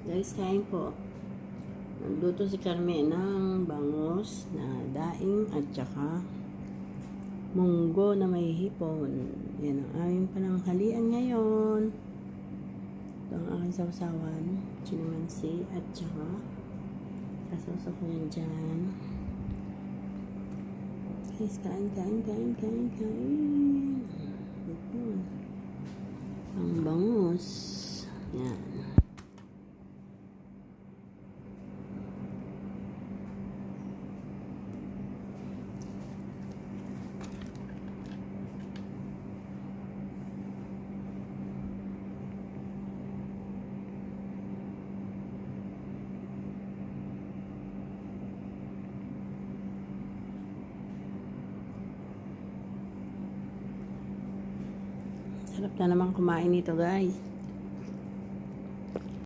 Guys, kain po. Nagluto si Carmen ng bangus na daing at saka munggo na may hipon. Yan ang aming pananghalian ngayon. Ito ang aking sausawan, chinamansi at saka sasawsaw ko yan dyan. Guys, kain. Ang bangus. Yan. Sarap na naman kumain nito, guys.